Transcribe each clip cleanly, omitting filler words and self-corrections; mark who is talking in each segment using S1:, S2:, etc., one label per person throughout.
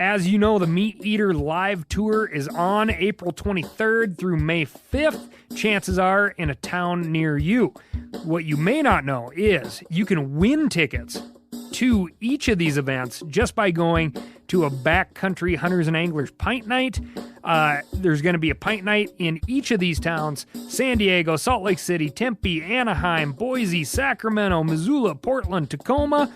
S1: As you know, the Meat Eater Live Tour is on April 23rd through May 5th. Chances are in a town near you. What you may not know is you can win tickets to each of these events just by going to a backcountry hunters and anglers pint night. There's going to be a pint night in each of these towns: San Diego, Salt Lake City, Tempe, Anaheim, Boise, Sacramento, Missoula, Portland, Tacoma,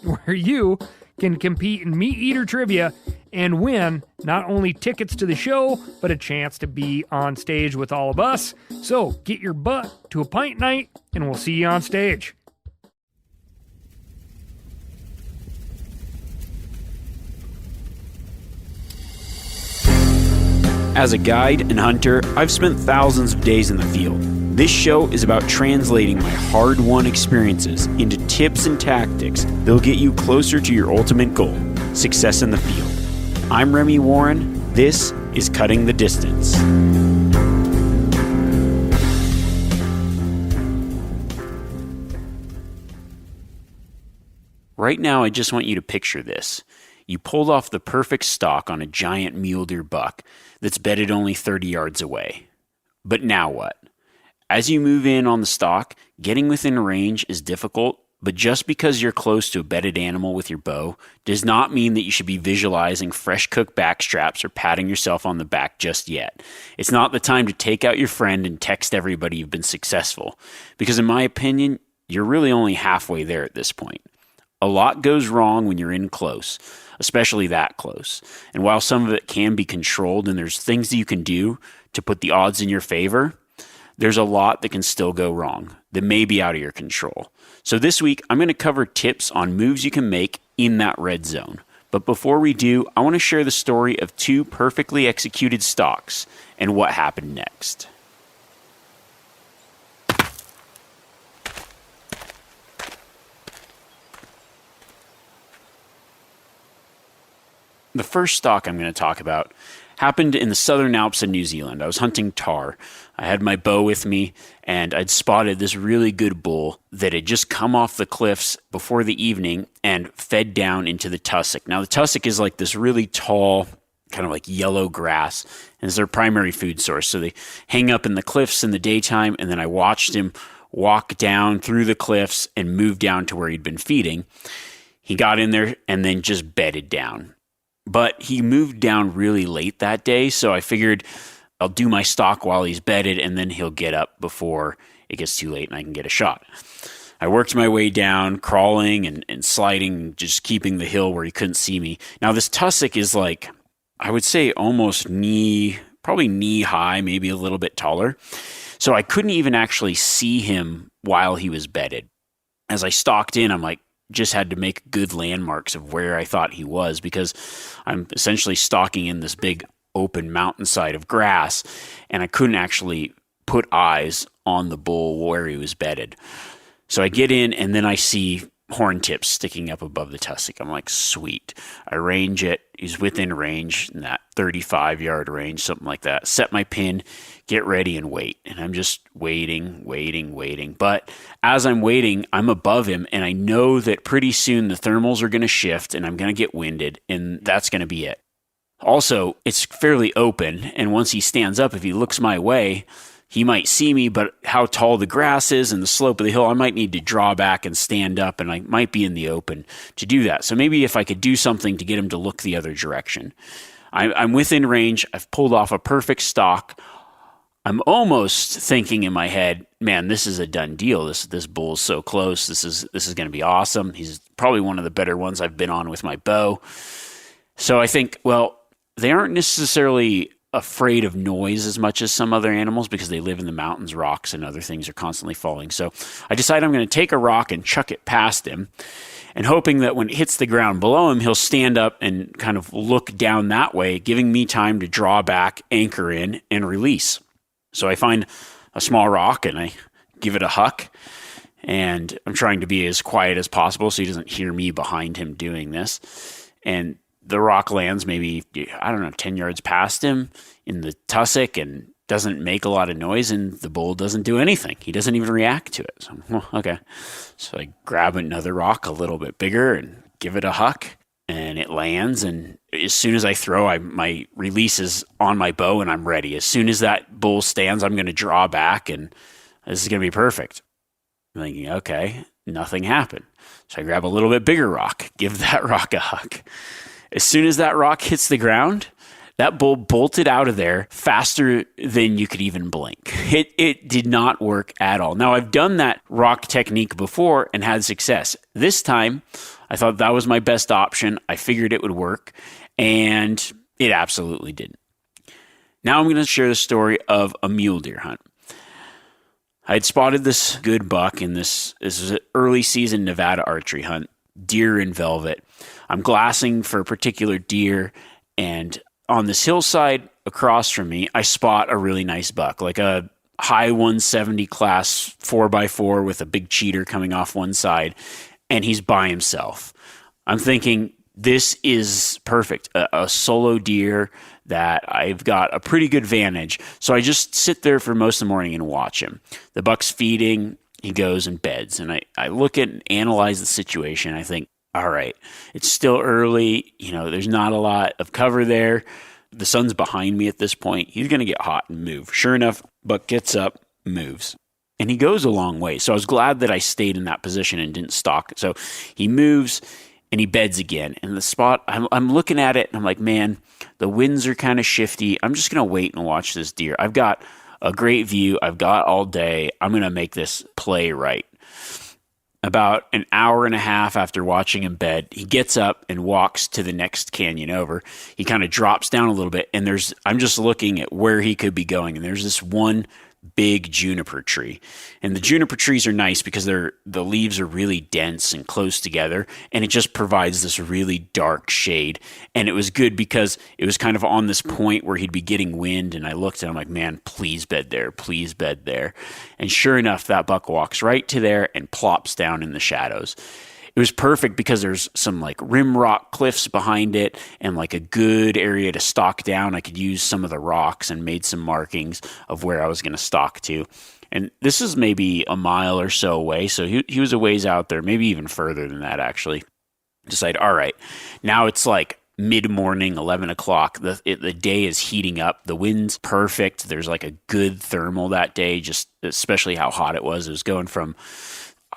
S1: where you can compete in Meat Eater trivia and win not only tickets to the show, but a chance to be on stage with all of us. So get your butt to a pint night, and we'll see you on stage.
S2: As a guide and hunter, I've spent thousands of days in the field. This show is about translating my hard-won experiences into tips and tactics that'll get you closer to your ultimate goal, success in the field. I'm Remi Warren. This is Cutting the Distance. Right now, I just want you to picture this. You pulled off the perfect stalk on a giant mule deer buck that's bedded only 30 yards away. But now what? As you move in on the stalk, getting within range is difficult, but just because you're close to a bedded animal with your bow does not mean that you should be visualizing fresh-cooked back straps or patting yourself on the back just yet. It's not the time to take out your friend and text everybody you've been successful, because in my opinion, you're really only halfway there at this point. A lot goes wrong when you're in close, especially that close. And while some of it can be controlled and there's things that you can do to put the odds in your favor, there's a lot that can still go wrong that may be out of your control. So this week, I'm going to cover tips on moves you can make in that red zone. But before we do, I want to share the story of two perfectly executed stalks and what happened next. The first stalk I'm going to talk about happened in the Southern Alps of New Zealand. I was hunting tahr. I had my bow with me, and I'd spotted this really good bull that had just come off the cliffs before the evening and fed down into the tussock. Now, the tussock is like this really tall, kind of like yellow grass, and it's their primary food source. So they hang up in the cliffs in the daytime, and then I watched him walk down through the cliffs and move down to where he'd been feeding. He got in there and then just bedded down. But he moved down really late that day, so I figured I'll do my stalk while he's bedded, and then he'll get up before it gets too late and I can get a shot. I worked my way down, crawling and sliding, just keeping the hill where he couldn't see me. Now, this tussock is like, I would say almost probably knee high, maybe a little bit taller. So I couldn't even actually see him while he was bedded. As I stalked in, I'm like, just had to make good landmarks of where I thought he was, because I'm essentially stalking in this big open mountainside of grass, and I couldn't actually put eyes on the bull where he was bedded. So I get in, and then I see horn tips sticking up above the tussock. I'm like, sweet. I range it. He's within range, in that 35-yard range, something like that. Set my pin, get ready, and wait. And I'm just waiting. But as I'm waiting, I'm above him, and I know that pretty soon the thermals are going to shift, and I'm going to get winded, and that's going to be it. Also, it's fairly open, and once he stands up, if he looks my way, he might see me, but how tall the grass is and the slope of the hill, I might need to draw back and stand up, and I might be in the open to do that. So maybe if I could do something to get him to look the other direction. I'm within range. I've pulled off a perfect stalk. I'm almost thinking in my head, man, this is a done deal. This bull's so close. This is going to be awesome. He's probably one of the better ones I've been on with my bow. So I think, well, they aren't necessarily afraid of noise as much as some other animals because they live in the mountains, rocks, and other things are constantly falling. So I decide I'm going to take a rock and chuck it past him, and hoping that when it hits the ground below him, he'll stand up and kind of look down that way, giving me time to draw back, anchor in, and release. So I find a small rock and I give it a huck, and I'm trying to be as quiet as possible so he doesn't hear me behind him doing this. And the rock lands maybe, 10 yards past him in the tussock and doesn't make a lot of noise, and the bull doesn't do anything. He doesn't even react to it. So, okay. So I grab another rock a little bit bigger and give it a huck. and it lands. And as soon as I throw, my release is on my bow and I'm ready. As soon as that bull stands, I'm going to draw back and this is going to be perfect. I'm thinking, okay, nothing happened. So I grab a little bit bigger rock, give that rock a hug. As soon as that rock hits the ground, that bull bolted out of there faster than you could even blink. It did not work at all. Now, I've done that rock technique before and had success. This time, I thought that was my best option. I figured it would work, and it absolutely didn't. Now I'm going to share the story of a mule deer hunt. I had spotted this good buck in this was an early season Nevada archery hunt, deer in velvet. I'm glassing for a particular deer, and on this hillside across from me, I spot a really nice buck, like a high 170 class 4x4 with a big cheater coming off one side, and he's by himself. I'm thinking, this is perfect, a solo deer that I've got a pretty good vantage. So I just sit there for most of the morning and watch him. The buck's feeding, he goes and beds, and I look at and analyze the situation. I think, all right, it's still early. There's not a lot of cover there. The sun's behind me at this point. He's going to get hot and move. Sure enough, buck gets up, moves. And he goes a long way. So I was glad that I stayed in that position and didn't stalk. So he moves and he beds again. And the spot, I'm looking at it and I'm like, man, the winds are kind of shifty. I'm just going to wait and watch this deer. I've got a great view. I've got all day. I'm going to make this play right. About an hour and a half after watching him bed, he gets up and walks to the next canyon over. He kind of drops down a little bit, and I'm just looking at where he could be going, and there's this one big juniper tree. And the juniper trees are nice because the leaves are really dense and close together, and it just provides this really dark shade. And it was good because it was kind of on this point where he'd be getting wind, and I looked and I'm like, man, please bed there, please bed there. And sure enough, that buck walks right to there and plops down in the shadows. It was perfect because there's some like rim rock cliffs behind it and like a good area to stalk down. I could use some of the rocks and made some markings of where I was going to stalk to. And this is maybe a mile or so away. So he was a ways out there, maybe even further than that, actually. Decide, all right, now it's like mid-morning, 11 o'clock. The day is heating up. The wind's perfect. There's like a good thermal that day, just especially how hot it was. It was going from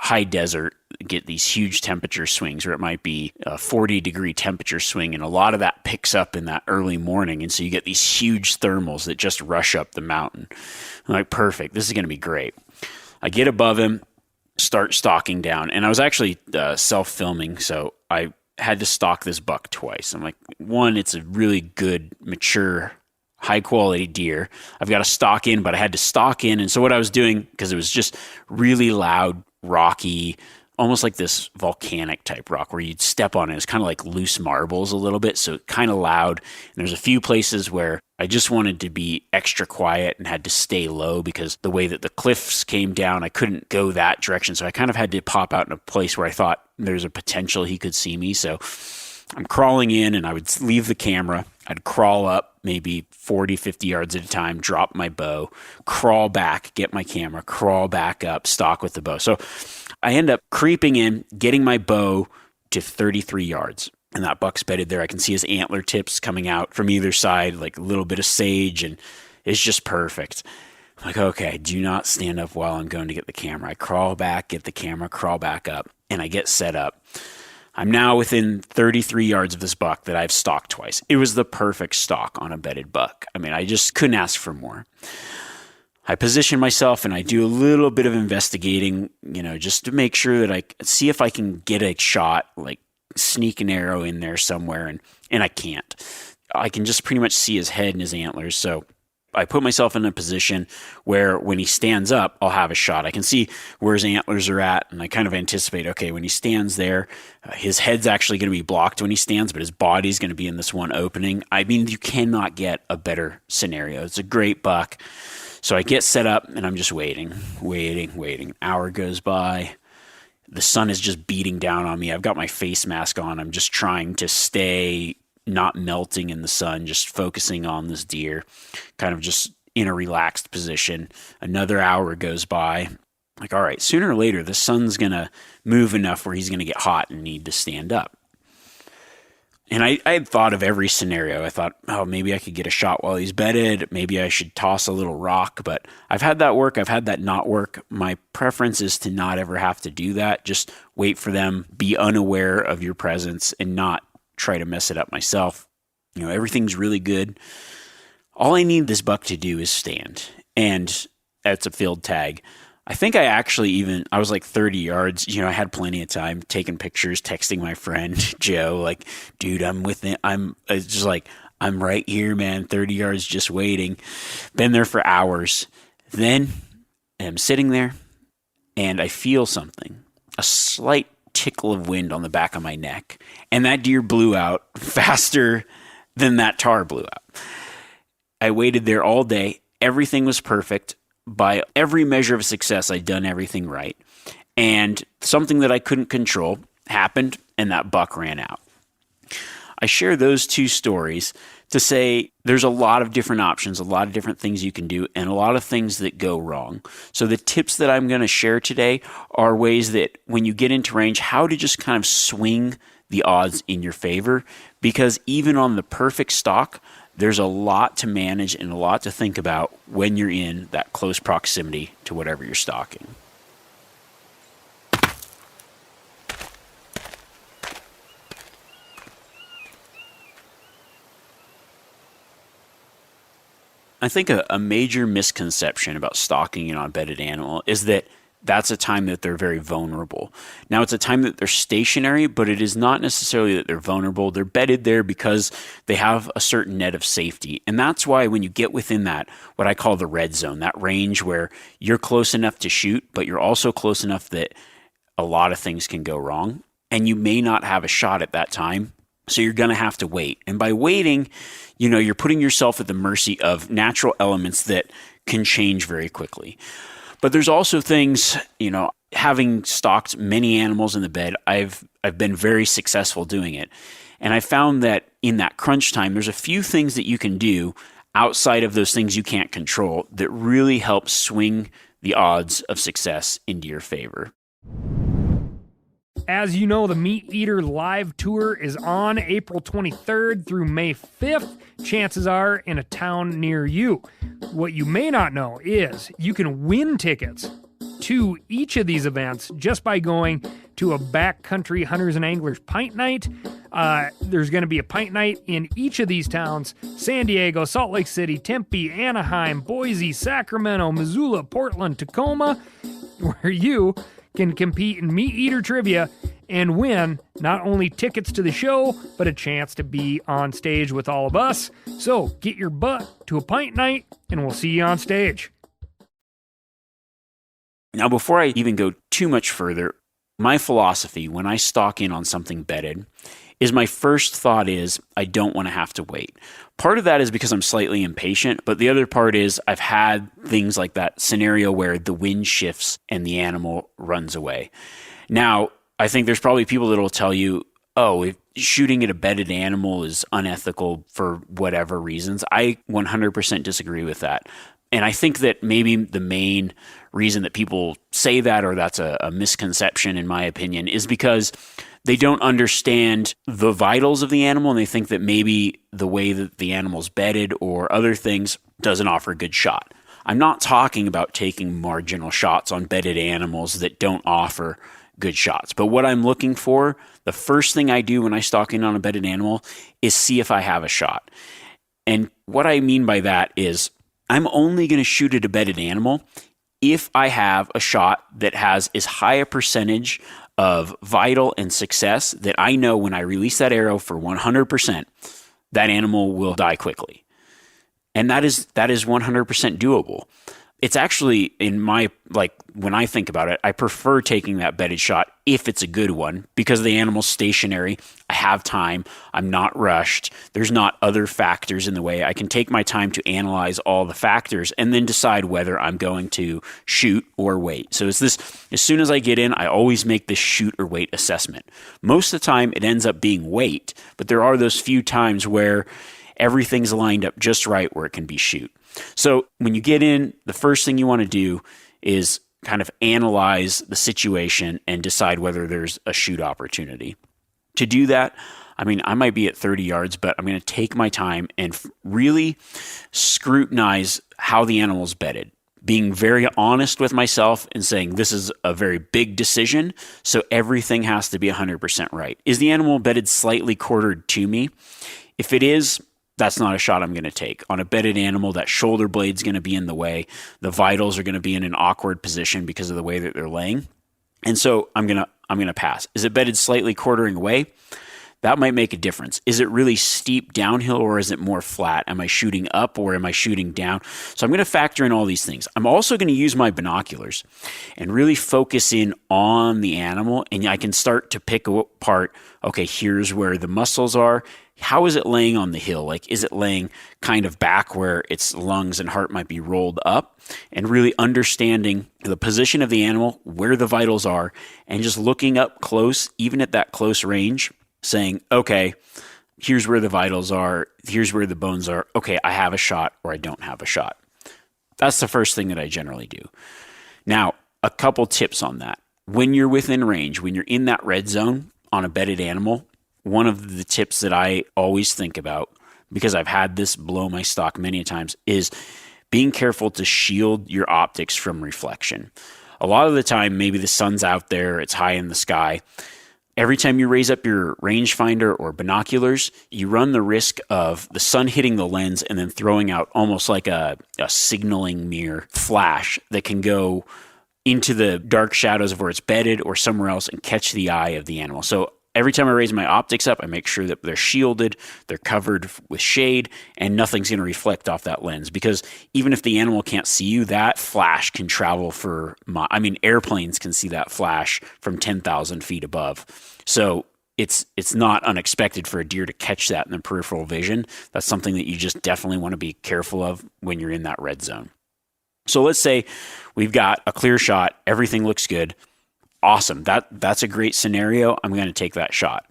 S2: high desert, get these huge temperature swings where it might be a 40-degree temperature swing, and a lot of that picks up in that early morning, and so you get these huge thermals that just rush up the mountain. I'm like, perfect, this is going to be great. I get above him, start stalking down, and I was actually self-filming, so I had to stalk this buck twice. I'm like, one, it's a really good, mature, high-quality deer. I've got to stalk in, but I had to stalk in, and so what I was doing, because it was just really loud, rocky, almost like this volcanic type rock where you'd step on it. It's kind of like loose marbles a little bit, so kind of loud. And there's a few places where I just wanted to be extra quiet and had to stay low because the way that the cliffs came down, I couldn't go that direction. So I kind of had to pop out in a place where I thought there's a potential he could see me. So I'm crawling in and I would leave the camera. I'd crawl up maybe 40, 50 yards at a time, drop my bow, crawl back, get my camera, crawl back up, stalk with the bow. So I end up creeping in, getting my bow to 33 yards. And that buck's bedded there. I can see his antler tips coming out from either side, like a little bit of sage, and it's just perfect. I'm like, okay, do not stand up while I'm going to get the camera. I crawl back, get the camera, crawl back up, and I get set up. I'm now within 33 yards of this buck that I've stalked twice. It was the perfect stalk on a bedded buck. I mean, I just couldn't ask for more. I position myself and I do a little bit of investigating, just to make sure that I see if I can get a shot, like sneak an arrow in there somewhere, and I can't. I can just pretty much see his head and his antlers, so I put myself in a position where when he stands up, I'll have a shot. I can see where his antlers are at, and I kind of anticipate, okay, when he stands there, his head's actually going to be blocked when he stands, but his body's going to be in this one opening. I mean, you cannot get a better scenario. It's a great buck. So I get set up, and I'm just waiting. An hour goes by. The sun is just beating down on me. I've got my face mask on. I'm just trying to stay not melting in the sun, just focusing on this deer, kind of just in a relaxed position. Another hour goes by. Like, all right, sooner or later, the sun's going to move enough where he's going to get hot and need to stand up. And I had thought of every scenario. I thought, oh, maybe I could get a shot while he's bedded. Maybe I should toss a little rock. But I've had that work. I've had that not work. My preference is to not ever have to do that. Just wait for them, be unaware of your presence, and not try to mess it up myself. Everything's really good. All I need this buck to do is stand. And that's a field tag. I think I was like 30 yards. I had plenty of time taking pictures, texting my friend Joe, like, dude, I'm with it. It's just like, I'm right here, man. 30 yards just waiting. Been there for hours. Then I'm sitting there and I feel something, a slight tickle of wind on the back of my neck. And that deer blew out faster than that tar blew out. I waited there all day. Everything was perfect. By every measure of success, I'd done everything right. And something that I couldn't control happened, and that buck ran out. I share those two stories to say there's a lot of different options, a lot of different things you can do, and a lot of things that go wrong. So the tips that I'm going to share today are ways that when you get into range, how to just kind of swing the odds in your favor. Because even on the perfect stalk, there's a lot to manage and a lot to think about when you're in that close proximity to whatever you're stalking. I think a major misconception about stalking an unbedded animal is that that's a time that they're very vulnerable. Now, it's a time that they're stationary, but it is not necessarily that they're vulnerable. They're bedded there because they have a certain net of safety. And that's why when you get within that, what I call the red zone, that range where you're close enough to shoot, but you're also close enough that a lot of things can go wrong. And you may not have a shot at that time. So you're going to have to wait. And by waiting, you're putting yourself at the mercy of natural elements that can change very quickly. But there's also things, having stalked many animals in the bed, I've been very successful doing it. And I found that in that crunch time, there's a few things that you can do outside of those things you can't control that really help swing the odds of success into your favor.
S1: As you know, the Meat Eater live tour is on April 23rd through May 5th. Chances are in a town near you. What you may not know is you can win tickets to each of these events just by going to a backcountry hunters and anglers pint night. There's going to be a pint night in each of these towns: San Diego, Salt Lake City, Tempe, Anaheim, Boise, Sacramento, Missoula, Portland, Tacoma, where you can compete in Meat Eater trivia and win not only tickets to the show, but a chance to be on stage with all of us. So get your butt to a pint night, and we'll see you on stage.
S2: Now, before I even go too much further, my philosophy when I stalk in on something bedded is my first thought is I don't want to have to wait. Part of that is because I'm slightly impatient, but the other part is I've had things like that scenario where the wind shifts and the animal runs away. Now, I think there's probably people that will tell you, oh, if shooting at a bedded animal is unethical for whatever reasons. I 100% disagree with that. And I think that maybe the main reason that people say that, or that's a misconception in my opinion, is because they don't understand the vitals of the animal, and they think that maybe the way that the animal's bedded or other things doesn't offer a good shot. I'm not talking about taking marginal shots on bedded animals that don't offer good shots. But what I'm looking for, the first thing I do when I stalk in on a bedded animal is see if I have a shot. And what I mean by that is I'm only going to shoot at a bedded animal if I have a shot that has as high a percentage of vital and success that I know when I release that arrow for 100%, that animal will die quickly. And that is 100% doable. It's actually, when I think about it, I prefer taking that bedded shot if it's a good one, because the animal's stationary. I have time. I'm not rushed. There's not other factors in the way. I can take my time to analyze all the factors and then decide whether I'm going to shoot or wait. So it's this, as soon as I get in, I always make this shoot or wait assessment. Most of the time it ends up being wait, but there are those few times where everything's lined up just right where it can be shoot. So when you get in, the first thing you want to do is kind of analyze the situation and decide whether there's a shoot opportunity. To do that, I mean, I might be at 30 yards, but I'm going to take my time and really scrutinize how the animal's bedded, being very honest with myself and saying this is a very big decision, so everything has to be 100% right. Is the animal bedded slightly quartered to me? If it is, that's not a shot I'm going to take. On a bedded animal, that shoulder blade's going to be in the way. The vitals are going to be in an awkward position because of the way that they're laying. And so I'm going to pass. Is it bedded slightly quartering away? That might make a difference. Is it really steep downhill or is it more flat? Am I shooting up or am I shooting down? So I'm going to factor in all these things. I'm also going to use my binoculars and really focus in on the animal, and I can start to pick apart, okay, here's where the muscles are. How is it laying on the hill? Like, is it laying kind of back where its lungs and heart might be rolled up? And really understanding the position of the animal, where the vitals are, and just looking up close, even at that close range, saying, okay, here's where the vitals are, here's where the bones are. Okay, I have a shot or I don't have a shot. That's the first thing that I generally do. Now, a couple tips on that. When you're within range, when you're in that red zone on a bedded animal, one of the tips that I always think about, because I've had this blow my stock many times, is being careful to shield your optics from reflection. A lot of the time, maybe the sun's out there, it's high in the sky. Every time you raise up your rangefinder or binoculars, you run the risk of the sun hitting the lens and then throwing out almost like a signaling mirror flash that can go into the dark shadows of where it's bedded or somewhere else and catch the eye of the animal. So every time I raise my optics up, I make sure that they're shielded, they're covered with shade, and nothing's going to reflect off that lens. Because even if the animal can't see you, that flash can travel airplanes can see that flash from 10,000 feet above. So it's not unexpected for a deer to catch that in the peripheral vision. That's something that you just definitely want to be careful of when you're in that red zone. So let's say we've got a clear shot, everything looks good. Awesome. That's a great scenario. I'm going to take that shot.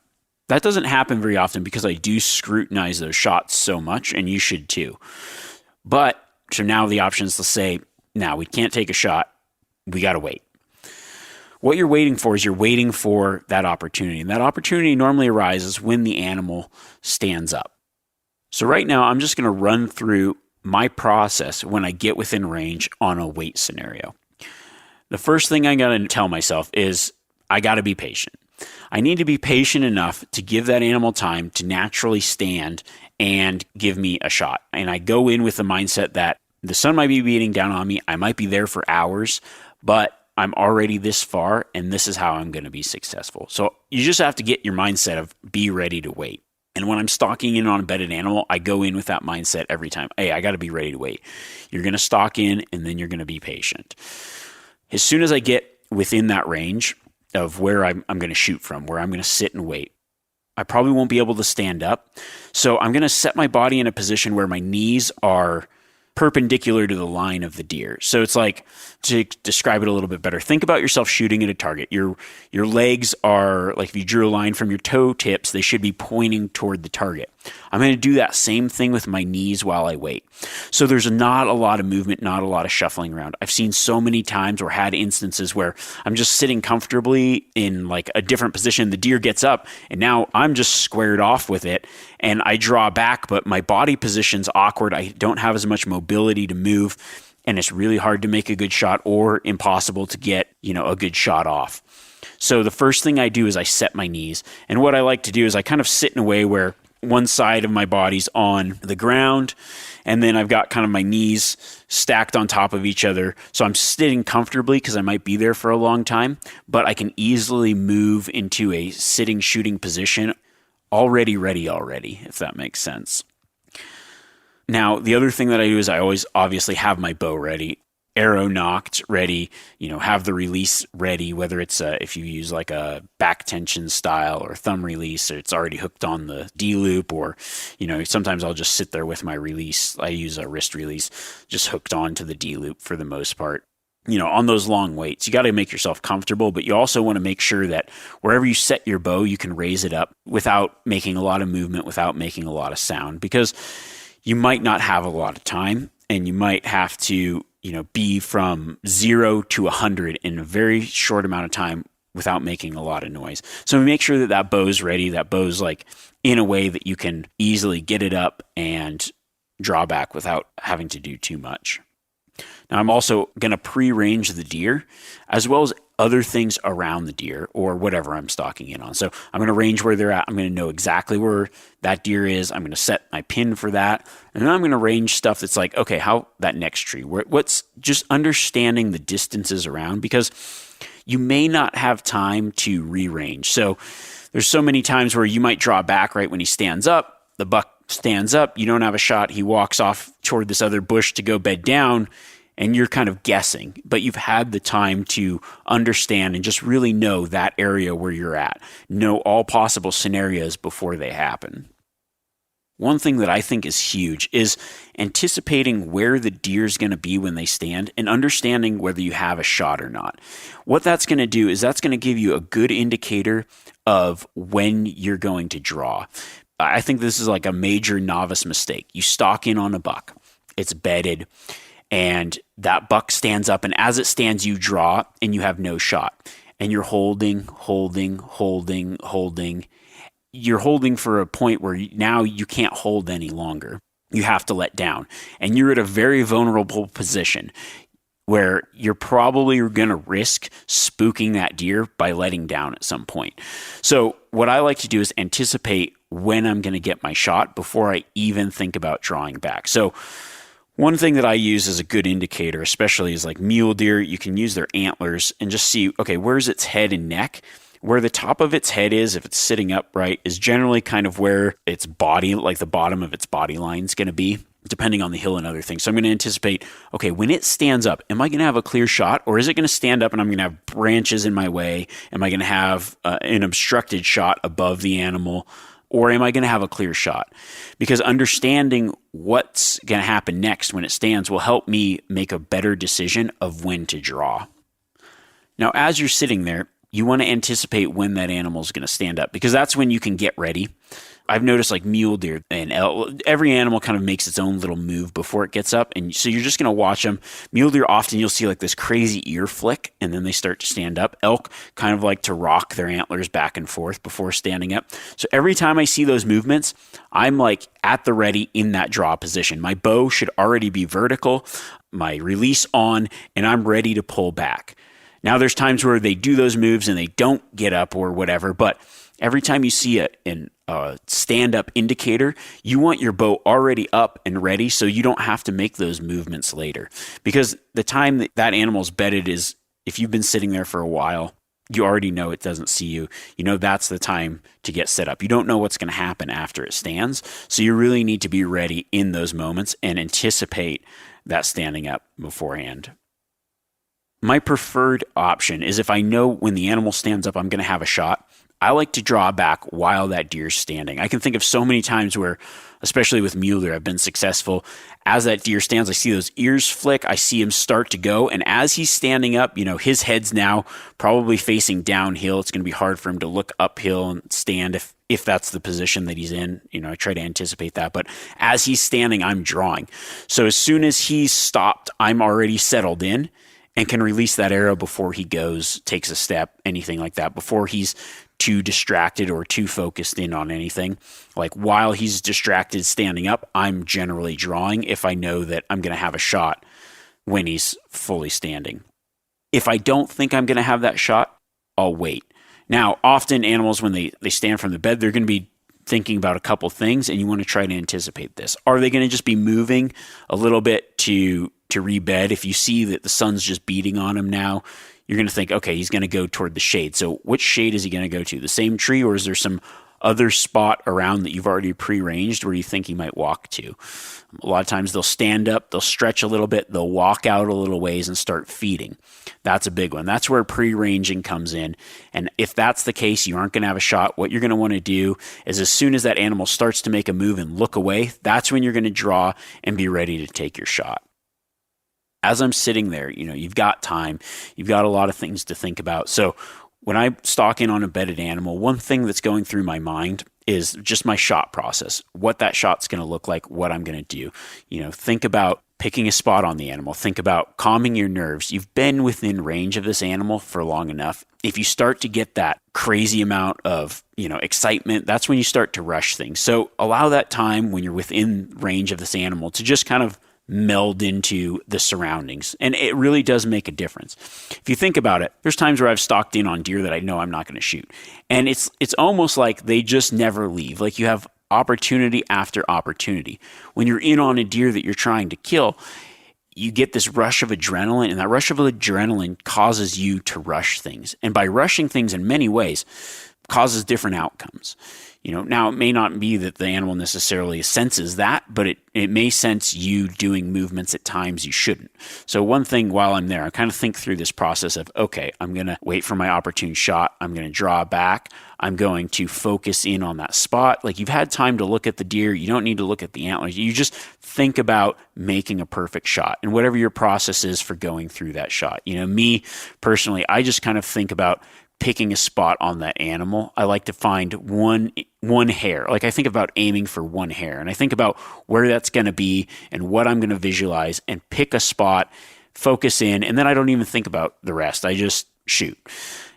S2: That doesn't happen very often because I do scrutinize those shots so much, and you should too. But so now the option is to say, now we can't take a shot. We got to wait. What you're waiting for is you're waiting for that opportunity. And that opportunity normally arises when the animal stands up. So right now, I'm just going to run through my process when I get within range on a wait scenario. The first thing I got to tell myself is I got to be patient. I need to be patient enough to give that animal time to naturally stand and give me a shot. And I go in with the mindset that the sun might be beating down on me. I might be there for hours, but I'm already this far, and this is how I'm going to be successful. So you just have to get your mindset of be ready to wait. And when I'm stalking in on a bedded animal, I go in with that mindset every time. Hey, I got to be ready to wait. You're going to stalk in, and then you're going to be patient. As soon as I get within that range of where I'm going to shoot from, where I'm going to sit and wait, I probably won't be able to stand up. So I'm going to set my body in a position where my knees are perpendicular to the line of the deer. So it's like, to describe it a little bit better, think about yourself shooting at a target. Your legs are, like if you drew a line from your toe tips, they should be pointing toward the target. I'm going to do that same thing with my knees while I wait. So there's not a lot of movement, not a lot of shuffling around. I've seen so many times or had instances where I'm just sitting comfortably in like a different position. The deer gets up and now I'm just squared off with it and I draw back, but my body position's awkward. I don't have as much mobility to move, and it's really hard to make a good shot or impossible to get, a good shot off. So the first thing I do is I set my knees. And what I like to do is I kind of sit in a way where one side of my body's on the ground, and then I've got kind of my knees stacked on top of each other. So I'm sitting comfortably because I might be there for a long time, but I can easily move into a sitting shooting position already ready, if that makes sense. Now, the other thing that I do is I always obviously have my bow ready, arrow nocked, ready, have the release ready, whether it's if you use like a back tension style or thumb release, or it's already hooked on the D-loop, or, sometimes I'll just sit there with my release. I use a wrist release, just hooked onto the D-loop for the most part. On those long waits, you got to make yourself comfortable, but you also want to make sure that wherever you set your bow, you can raise it up without making a lot of movement, without making a lot of sound, because you might not have a lot of time, and you might have to, be from 0 to 100 in a very short amount of time without making a lot of noise. So make sure that that bow's ready, that bow's like in a way that you can easily get it up and draw back without having to do too much. Now I'm also going to pre-range the deer as well as other things around the deer or whatever I'm stalking in on. So I'm going to range where they're at. I'm going to know exactly where that deer is. I'm going to set my pin for that. And then I'm going to range stuff that's like, okay, how that next tree, what's just understanding the distances around, because you may not have time to re-range. So there's so many times where you might draw back right when he stands up. The buck stands up. You don't have a shot. He walks off toward this other bush to go bed down, and you're kind of guessing, but you've had the time to understand and just really know that area where you're at. Know all possible scenarios before they happen. One thing that I think is huge is anticipating where the deer's going to be when they stand and understanding whether you have a shot or not. What that's going to do is that's going to give you a good indicator of when you're going to draw. I think this is like a major novice mistake. You stalk in on a buck. It's bedded. And that buck stands up, and as it stands, you draw, and you have no shot. And you're holding. You're holding for a point where now you can't hold any longer. You have to let down. And you're at a very vulnerable position where you're probably going to risk spooking that deer by letting down at some point. So what I like to do is anticipate when I'm going to get my shot before I even think about drawing back. So one thing that I use as a good indicator, especially is like mule deer, you can use their antlers and just see, okay, where's its head and neck? Where the top of its head is, if it's sitting upright, is generally kind of where its body, like the bottom of its body line is going to be, depending on the hill and other things. So I'm going to anticipate, okay, when it stands up, am I going to have a clear shot, or is it going to stand up and I'm going to have branches in my way? Am I going to have an obstructed shot above the animal? Or am I going to have a clear shot? Because understanding what's going to happen next when it stands will help me make a better decision of when to draw. Now, as you're sitting there, you want to anticipate when that animal is going to stand up, because that's when you can get ready. I've noticed like mule deer and elk, every animal kind of makes its own little move before it gets up. And so you're just going to watch them. Mule deer, often you'll see like this crazy ear flick, and then they start to stand up. Elk kind of like to rock their antlers back and forth before standing up. So every time I see those movements, I'm like at the ready in that draw position. My bow should already be vertical, my release on, and I'm ready to pull back. Now there's times where they do those moves and they don't get up or whatever, but every time you see a stand-up indicator, you want your bow already up and ready so you don't have to make those movements later. Because the time that animal's bedded is, if you've been sitting there for a while, you already know it doesn't see you. You know that's the time to get set up. You don't know what's going to happen after it stands, so you really need to be ready in those moments and anticipate that standing up beforehand. My preferred option is if I know when the animal stands up, I'm going to have a shot. I like to draw back while that deer's standing. I can think of so many times where, especially with mule deer, I've been successful. As that deer stands, I see those ears flick. I see him start to go. And as he's standing up, his head's now probably facing downhill. It's going to be hard for him to look uphill and stand if that's the position that he's in. I try to anticipate that. But as he's standing, I'm drawing. So as soon as he's stopped, I'm already settled in and can release that arrow before he takes a step, anything like that, before he's too distracted or too focused in on anything. Like while he's distracted standing up, I'm generally drawing if I know that I'm going to have a shot when he's fully standing. If I don't think I'm going to have that shot, I'll wait. Now, often animals, when they stand from the bed, they're going to be thinking about a couple things, and you want to try to anticipate this. Are they going to just be moving a little bit to rebed? If you see that the sun's just beating on him now, you're going to think, okay, he's going to go toward the shade. So which shade is he going to go to? The same tree, or is there some other spot around that you've already pre-ranged where you think he might walk to? A lot of times they'll stand up, they'll stretch a little bit, they'll walk out a little ways and start feeding. That's a big one. That's where pre-ranging comes in. And if that's the case, you aren't going to have a shot. What you're going to want to do is, as soon as that animal starts to make a move and look away, that's when you're going to draw and be ready to take your shot. As I'm sitting there, you've got time, you've got a lot of things to think about. So when I stalk in on a bedded animal, one thing that's going through my mind is just my shot process, what that shot's going to look like, what I'm going to do. Think about picking a spot on the animal. Think about calming your nerves. You've been within range of this animal for long enough. If you start to get that crazy amount of, excitement, that's when you start to rush things. So allow that time when you're within range of this animal to just kind of meld into the surroundings. And it really does make a difference. If you think about it, there's times where I've stalked in on deer that I know I'm not going to shoot. And it's almost like they just never leave. Like you have opportunity after opportunity. When you're in on a deer that you're trying to kill, you get this rush of adrenaline, and that rush of adrenaline causes you to rush things. And by rushing things in many ways, causes different outcomes. Now it may not be that the animal necessarily senses that, but it may sense you doing movements at times you shouldn't. So one thing while I'm there, I kind of think through this process of, okay, I'm going to wait for my opportune shot. I'm going to draw back. I'm going to focus in on that spot. Like you've had time to look at the deer. You don't need to look at the antlers. You just think about making a perfect shot and whatever your process is for going through that shot. Me personally, I just kind of think about picking a spot on that animal. I like to find one hair. Like I think about aiming for one hair, and I think about where that's going to be and what I'm going to visualize and pick a spot, focus in, and then I don't even think about the rest. I just shoot.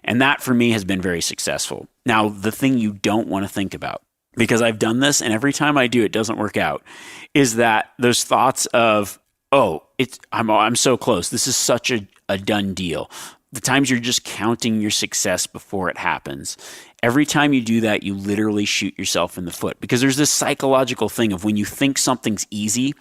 S2: And that for me has been very successful. Now, the thing you don't want to think about, because I've done this and every time I do it doesn't work out, is that those thoughts of, I'm so close. This is such a done deal. The times you're just counting your success before it happens. Every time you do that, you literally shoot yourself in the foot, because there's this psychological thing of when you think something's easy,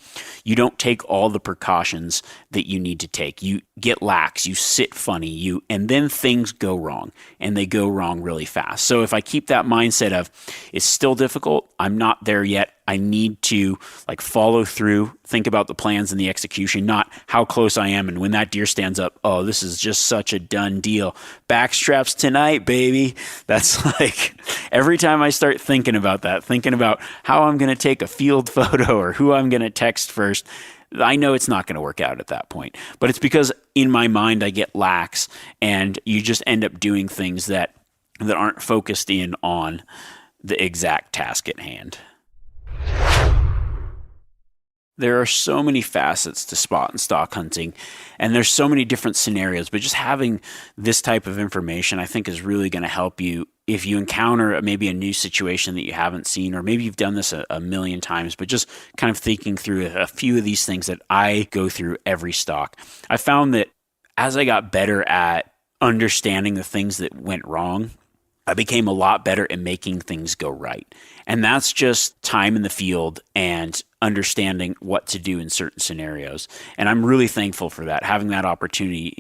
S2: you don't take all the precautions that you need to take. You get lax, you sit funny, and then things go wrong, and they go wrong really fast. So if I keep that mindset of it's still difficult, I'm not there yet, I need to follow through, think about the plans and the execution, not how close I am. And when that deer stands up, oh, this is just such a done deal. Backstraps tonight, baby. That's every time I start thinking about that, thinking about how I'm going to take a field photo or who I'm going to text first, I know it's not going to work out at that point. But it's because in my mind I get lax, and you just end up doing things that aren't focused in on the exact task at hand. There are so many facets to spot and stalk hunting, and there's so many different scenarios, but just having this type of information I think is really going to help you if you encounter maybe a new situation that you haven't seen, or maybe you've done this a million times, but just kind of thinking through a few of these things that I go through every stalk. I found that as I got better at understanding the things that went wrong, I became a lot better at making things go right. And that's just time in the field and understanding what to do in certain scenarios. And I'm really thankful for that, having that opportunity.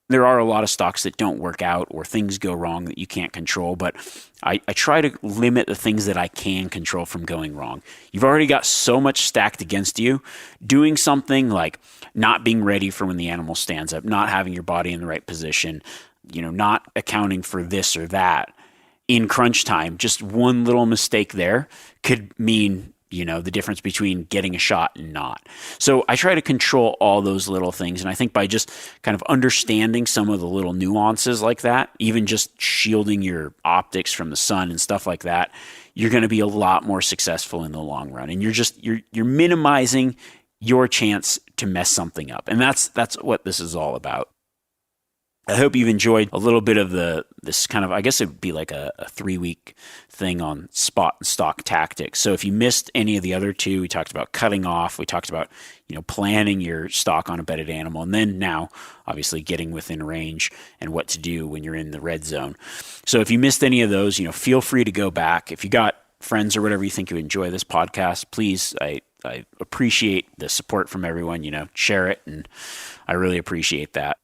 S2: There are a lot of stalks that don't work out or things go wrong that you can't control, but I try to limit the things that I can control from going wrong. You've already got so much stacked against you. Doing something like not being ready for when the animal stands up, not having your body in the right position, not accounting for this or that in crunch time, just one little mistake there could mean the difference between getting a shot and not. So I try to control all those little things. And I think by just kind of understanding some of the little nuances like that, even just shielding your optics from the sun and stuff like that, you're going to be a lot more successful in the long run. And you're minimizing your chance to mess something up. And that's what this is all about. I hope you've enjoyed a little bit of this kind of, I guess it would be like a 3-week thing on spot and stalk tactics. So if you missed any of the other two, we talked about cutting off, we talked about, planning your stalk on a bedded animal, and then now obviously getting within range and what to do when you're in the red zone. So if you missed any of those, feel free to go back. If you got friends or whatever you think you enjoy this podcast, please, I appreciate the support from everyone, share it, and I really appreciate that.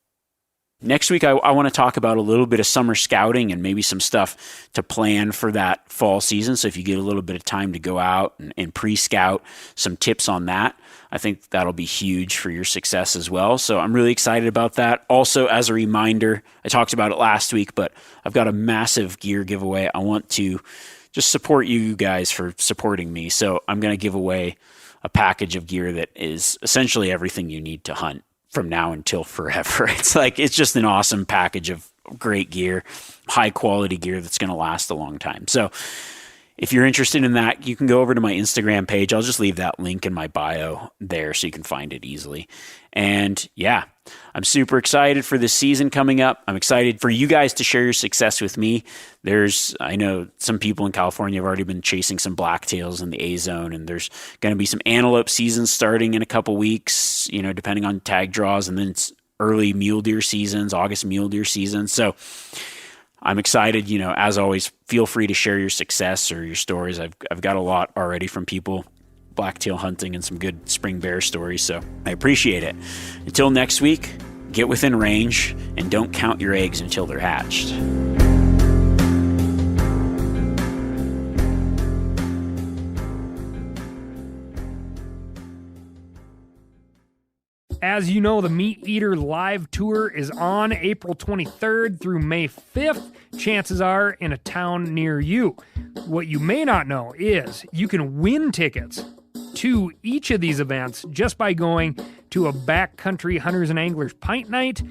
S2: Next week, I want to talk about a little bit of summer scouting and maybe some stuff to plan for that fall season. So if you get a little bit of time to go out and pre-scout, some tips on that, I think that'll be huge for your success as well. So I'm really excited about that. Also, as a reminder, I talked about it last week, but I've got a massive gear giveaway. I want to just support you guys for supporting me. So I'm going to give away a package of gear that is essentially everything you need to hunt from now until forever. It's just an awesome package of great gear, high quality gear that's going to last a long time. So if you're interested in that, you can go over to my Instagram page. I'll just leave that link in my bio there so you can find it easily. And yeah, I'm super excited for this season coming up. I'm excited for you guys to share your success with me. I know some people in California have already been chasing some blacktails in the A zone, and there's going to be some antelope seasons starting in a couple weeks, depending on tag draws, and then it's early mule deer seasons, August mule deer season. So I'm excited. As always, feel free to share your success or your stories. I've got a lot already from people blacktail hunting and some good spring bear stories, so I appreciate it. Until next week, get within range and don't count your eggs until they're hatched.
S1: As you know, the Meat Eater Live Tour is on April 23rd through May 5th. Chances are in a town near you. What you may not know is you can win tickets to each of these events just by going to a backcountry hunters and anglers pint night.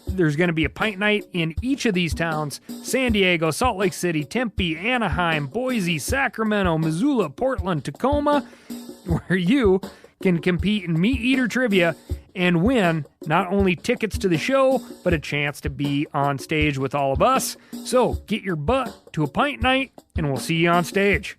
S1: There's going to be a pint night in each of these towns: San Diego, Salt Lake City, Tempe, Anaheim, Boise, Sacramento, Missoula, Portland, Tacoma, where you can compete in Meat Eater trivia and win not only tickets to the show, but a chance to be on stage with all of us. So get your butt to a pint night and we'll see you on stage.